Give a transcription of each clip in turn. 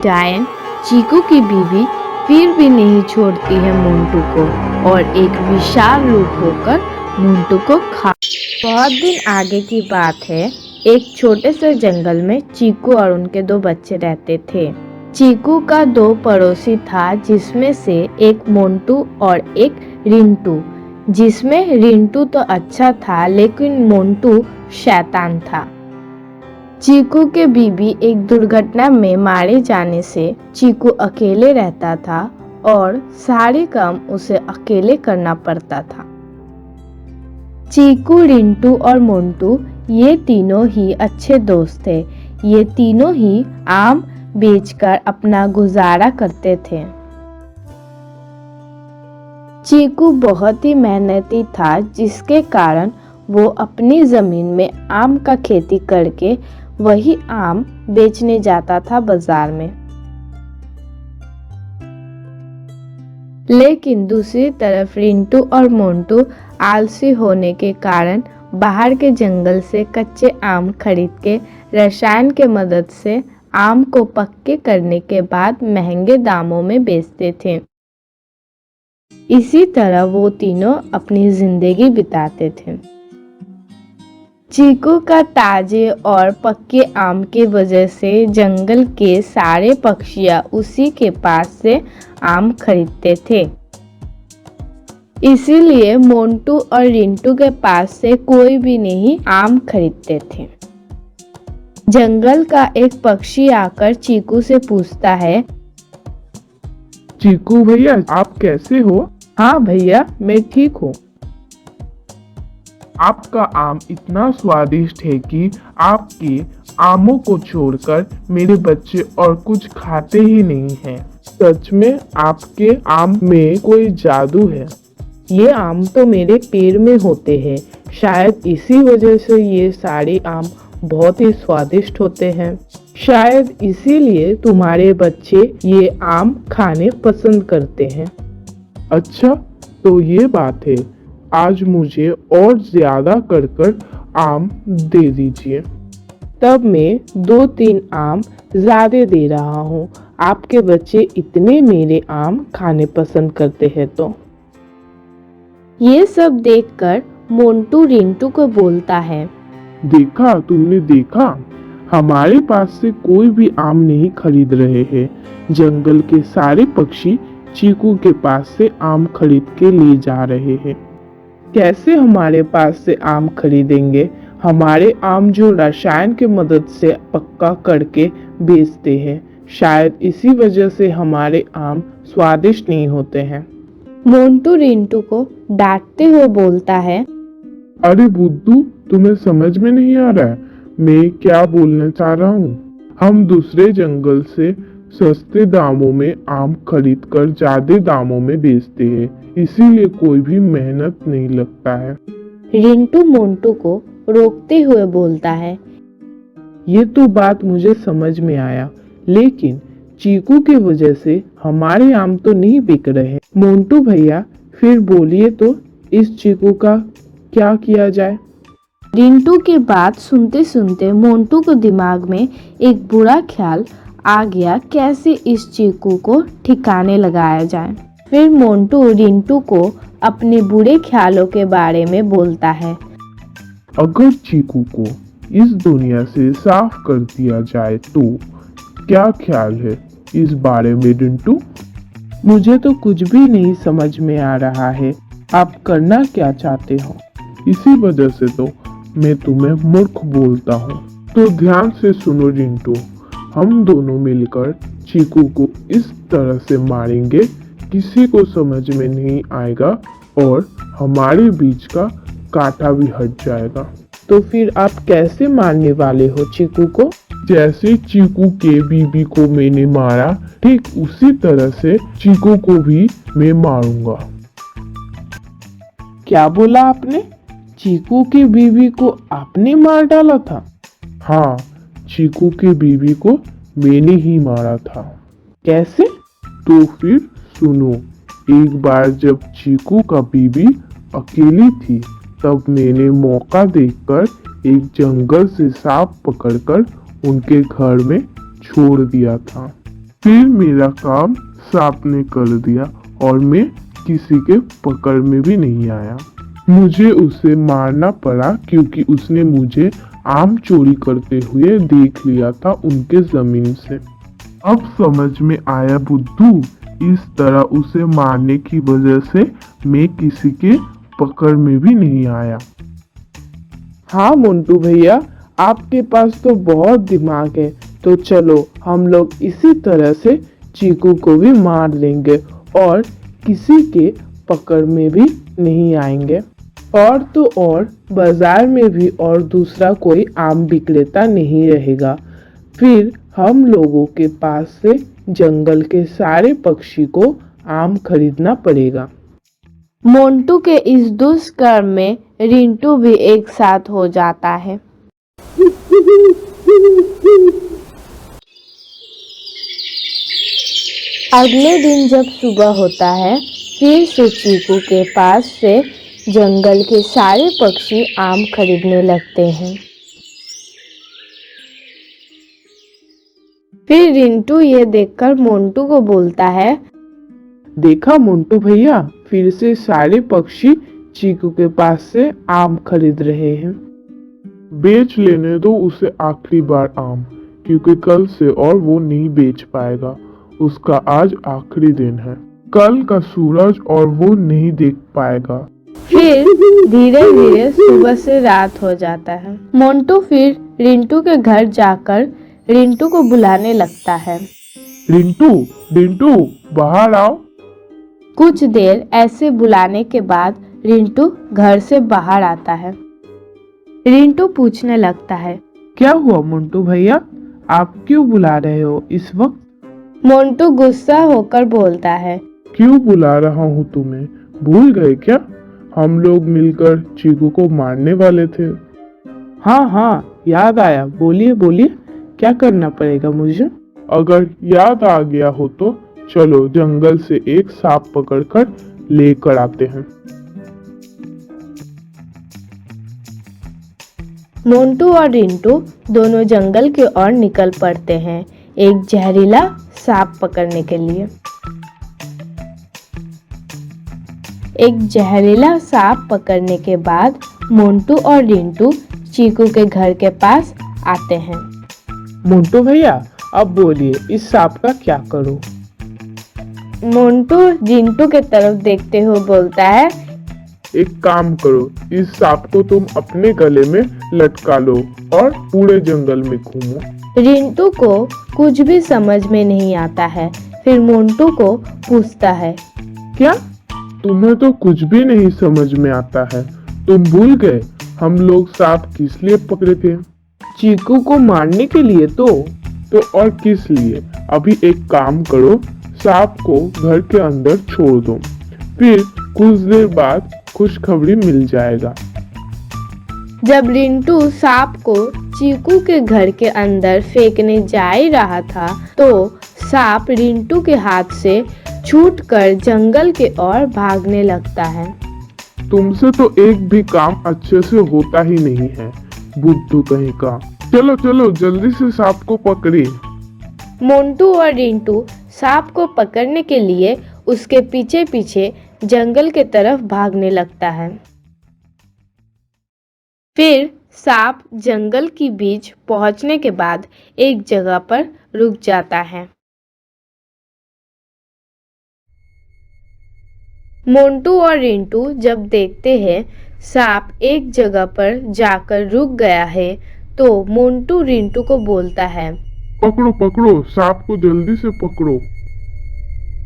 डायन चीकू की बीवी फिर भी नहीं छोड़ती है मोंटू को और एक विशाल रूप होकर मोंटू को खा। बहुत दिन आगे की बात है। एक छोटे से जंगल में चीकू और उनके 2 बच्चे रहते थे। चीकू का 2 पड़ोसी था, जिसमें से एक मोंटू और एक रिंटू। जिसमें रिंटू तो अच्छा था, लेकिन मोंटू शैतान था। चीकू के बीबी एक दुर्घटना में मारे जाने से चीकू अकेले रहता था और सारे काम उसे अकेले करना पड़ता था। चीकू, रिंटू और मोंटू ये तीनों ही अच्छे दोस्त थे। ये तीनों ही आम बेचकर अपना गुजारा करते थे। चीकू बहुत ही मेहनती था, जिसके कारण वो अपनी जमीन में आम का खेती करके वही आम बेचने जाता था बाजार में। लेकिन दूसरी तरफ रिंटू और मोंटू आलसी होने के कारण बाहर के जंगल से कच्चे आम खरीद के रसायन के मदद से आम को पक्के करने के बाद महंगे दामों में बेचते थे। इसी तरह वो तीनों अपनी जिंदगी बिताते थे। चीकू का ताजे और पक्के आम की वजह से जंगल के सारे पक्षियां उसी के पास से आम खरीदते थे। इसीलिए मोंटू और रिंटू के पास से कोई भी नहीं आम खरीदते थे। जंगल का एक पक्षी आकर चीकू से पूछता है, चीकू भैया, आप कैसे हो? हाँ भैया, मैं ठीक हूँ। आपका आम इतना स्वादिष्ट है कि आपके आमों को छोड़कर मेरे बच्चे और कुछ खाते ही नहीं हैं। सच में आपके आम में कोई जादू है। ये आम तो मेरे पेड़ में होते हैं, शायद इसी वजह से ये सारे आम बहुत ही स्वादिष्ट होते हैं। शायद इसीलिए तुम्हारे बच्चे ये आम खाने पसंद करते हैं। अच्छा, तो ये बात है। आज मुझे और ज्यादा कर आम दे दीजिए। तब मैं 2-3 आम ज्यादा दे रहा हूँ। आपके बच्चे इतने मेरे आम खाने पसंद करते हैं तो। ये सब देखकर मोंटू रिंटू को बोलता है, देखा, तुमने देखा, हमारे पास से कोई भी आम नहीं खरीद रहे हैं। जंगल के सारे पक्षी चीकू के पास से आम खरीद के ले जा रहे हैं। कैसे हमारे पास से आम खरीदेंगे? हमारे आम जो रसायन की मदद से पक्का करके बेचते हैं, शायद इसी वजह से हमारे आम स्वादिष्ट नहीं होते हैं। मोंटू रिंटू को डांटते हुए बोलता है, अरे बुद्धू, तुम्हें समझ में नहीं आ रहा है मैं क्या बोलना चाह रहा हूँ। हम दूसरे जंगल से सस्ते दामों में आम खरीद कर ज्यादा दामों में बेचते हैं, इसीलिए कोई भी मेहनत नहीं लगता है। रिंटू मोंटू को रोकते हुए बोलता है, ये तो बात मुझे समझ में आया, लेकिन चीकू की वजह से हमारे आम तो नहीं बिक रहे। मोंटू भैया, फिर बोलिए तो इस चीकू का क्या किया जाए? रिंटू की बात सुनते सुनते मोंटू को दिमाग में एक बुरा ख्याल आ गया, कैसे इस चीकू को ठिकाने लगाया जाए। फिर मोंटू रिंटू को अपने बुरे ख्यालों के बारे में बोलता है। अगर चीकू को इस दुनिया से साफ कर दिया जाए तो क्या ख्याल है इस बारे में रिंटू? मुझे तो कुछ भी नहीं समझ में आ रहा है। आप करना क्या चाहते हो? इसी वजह से तो मैं तुम्हें मूर्ख बोलता हूँ। तो ध्यान से सुनो रिंटू, हम दोनों मिलकर चीकू को इस तरह से मारेंगे किसी को समझ में नहीं आएगा और हमारे बीच का कांटा भी हट जाएगा। तो फिर आप कैसे मारने वाले हो चीकू को? जैसे चीकू के बीबी को मैंने मारा, ठीक उसी तरह से चीकू को भी मैं मारूंगा। क्या बोला आपने? चीकू की बीवी को आपने मार डाला था? हाँ, चीकू की बीवी को मैंने ही मारा था। कैसे? तो फिर सुनो, एक बार जब चीकू का बीवी अकेली थी, तब मैंने मौका देखकर एक जंगल से सांप पकड़कर उनके घर में छोड़ दिया था। फिर मेरा काम सांप ने कर दिया और मैं किसी के पकड़ में भी नहीं आया। मुझे उसे मारना पड़ा क्योंकि उसने मुझे आम चोरी करते हुए देख लिया था उनके जमीन से। अब समझ में आया बुद्धू, इस तरह उसे मारने की वजह से मैं किसी के पकड़ में भी नहीं आया। हाँ मोंटू भैया, आपके पास तो बहुत दिमाग है। तो चलो हम लोग इसी तरह से चीकू को भी मार देंगे और किसी के पकड़ में भी नहीं आएंगे। और तो और बाजार में भी और दूसरा कोई आम विक्रेता नहीं रहेगा। फिर हम लोगों के पास से जंगल के सारे पक्षी को आम खरीदना पड़ेगा। मोंटू के इस दुष्कर्म में रिंटू भी एक साथ हो जाता है। अगले दिन जब सुबह होता है, फिर से चीकू के पास से जंगल के सारे पक्षी आम खरीदने लगते हैं। फिर रिंटू ये देखकर मोंटू को बोलता है, देखा मोंटू भैया, फिर से सारे पक्षी चीकू के पास से आम खरीद रहे हैं। बेच लेने दो उसे आखिरी बार आम, क्योंकि कल से और वो नहीं बेच पाएगा। उसका आज आखिरी दिन है, कल का सूरज और वो नहीं देख पाएगा। फिर धीरे धीरे सुबह से रात हो जाता है। मोंटू फिर रिंटू के घर जाकर रिंटू को बुलाने लगता है। रिंटू, रिंटू, बाहर आओ। कुछ देर ऐसे बुलाने के बाद रिंटू घर से बाहर आता है। रिंटू पूछने लगता है, क्या हुआ मोंटू भैया, आप क्यों बुला रहे हो इस वक्त? मोंटू गुस्सा होकर बोलता है, क्यों बुला रहा हूँ तुम्हें, भूल गए क्या? हम लोग मिलकर चीकू को मारने वाले थे। हाँ हाँ, याद आया, बोलिए बोलिए, क्या करना पड़ेगा मुझे? अगर याद आ गया हो तो चलो जंगल से एक सांप पकड़कर लेकर आते हैं। मोंटू और रिंटू दोनों जंगल की ओर निकल पड़ते हैं एक जहरीला सांप पकड़ने के लिए। एक जहरीला सांप पकड़ने के बाद मोंटू और रिंटू चीकू के घर के पास आते हैं। मोंटू भैया, अब बोलिए इस सांप का क्या करूं? मोंटू रिंटू के तरफ देखते हुए बोलता है, एक काम करो, इस सांप को तुम अपने गले में लटका लो और पूरे जंगल में घूमो। रिंटू को कुछ भी समझ में नहीं आता है। फिर मोंटू को पूछता है, क्या? तुम्हें तो कुछ भी नहीं समझ में आता है। तुम भूल गए हम लोग सांप किस लिए पकड़े थे? चीकू को मारने के लिए तो और किस लिए? अभी एक काम करो, सांप को घर के अंदर छोड़ दो, फिर कुछ देर बाद खुशखबरी मिल जाएगा। जब रिंटू सांप को चीकू के घर के अंदर फेंकने जा ही रहा था तो सांप रिंटू के हाथ से छूटकर जंगल के ओर भागने लगता है। तुमसे तो एक भी काम अच्छे से होता ही नहीं है, बुद्धू कहीं का। चलो चलो जल्दी से सांप को पकड़े। मोंटू और रिंटू सांप को पकड़ने के लिए उसके पीछे पीछे जंगल के तरफ भागने लगता है। फिर सांप जंगल की बीच पहुंचने के बाद एक जगह पर रुक जाता है। मोंटू और रिंटू जब देखते हैं सांप एक जगह पर जाकर रुक गया है तो मोंटू रिंटू को बोलता है, पकड़ो पकड़ो, सांप को जल्दी से पकड़ो।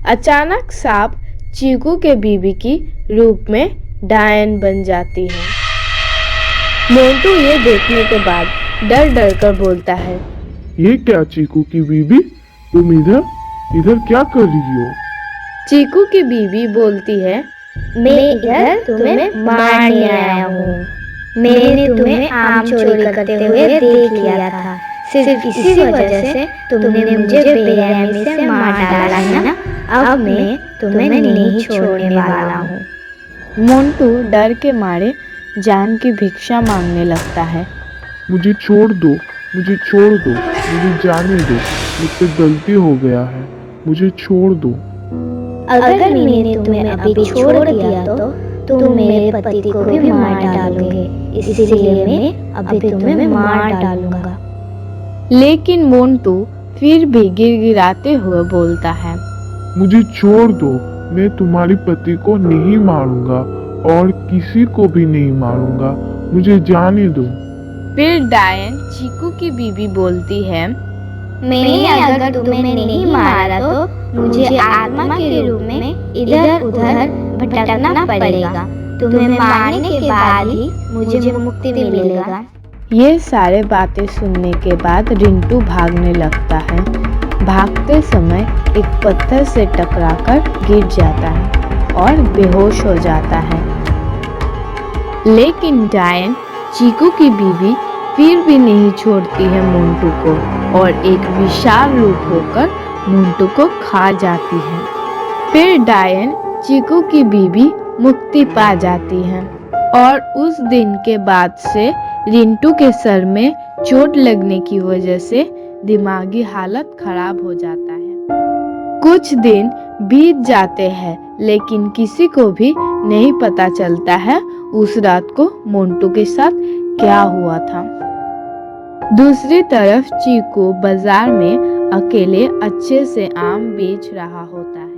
अचानक सांप चीकू के बीबी की रूप में डायन बन जाती है। मोंटू ये देखने के बाद डर डर कर बोलता है, ये क्या चीकू की बीबी, तुम इधर क्या कर रही हो? चीकू की बीबी बोलती है, मैं इधर तुम्हें मारने आया हूँ। मैंने तुम्हें आम चोरी करते हुए देख लिया था। सिर्फ इसी वजह से तुमने मुझे बेरहमी से मार डाला है ना। अब मैं तुम्हें नहीं छोड़ने वाला हूँ। मोंटू डर के मारे जान की भिक्षा मांगने लगता है। मुझे छोड़ दो, मुझे छोड़ दो, मुझे जाने दो। मुझसे गलती हो गया है, मुझे छोड़ दो। अगर मैंने तुम्हें अभी छोड़ दिया तो तुम मेरे पति को भी मार डालोगे, इसलिए मैं अभी तुम्हें मार डालूंगा। लेकिन मोंटू फिर भी गिड़गिड़ाते हुए बोलता है, मुझे छोड़ दो, मैं तुम्हारे पति को नहीं मारूंगा और किसी को भी नहीं मारूंगा, मुझे जाने दो। फिर डायन चीकू की बीवी बोलती है, मैंने अगर तुम्हें नहीं मारा तो मुझे आत्मा के रूप में इधर उधर भटकना पड़ेगा। तुम्हें मारने के बाद ही मुझे मुक्ति मिलेगा। ये सारे बातें सुनने के बाद रिंटू भागने लगता है। भागते समय एक पत्थर से टकराकर गिर जाता है और बेहोश हो जाता है। लेकिन डायन चीकू की बीवी फिर भी नहीं छोड़ती है मोंटू को और एक विशाल रूप होकर मोंटू को खा जाती है। फिर डायन चीकू की बीवी मुक्ति पा जाती है और उस दिन के बाद से रिंटू के सर में चोट लगने की वजह से दिमागी हालत खराब हो जाता है। कुछ दिन बीत जाते हैं लेकिन किसी को भी नहीं पता चलता है उस रात को मोंटू के साथ क्या हुआ था। दूसरी तरफ चीकू बाजार में अकेले अच्छे से आम बेच रहा होता है।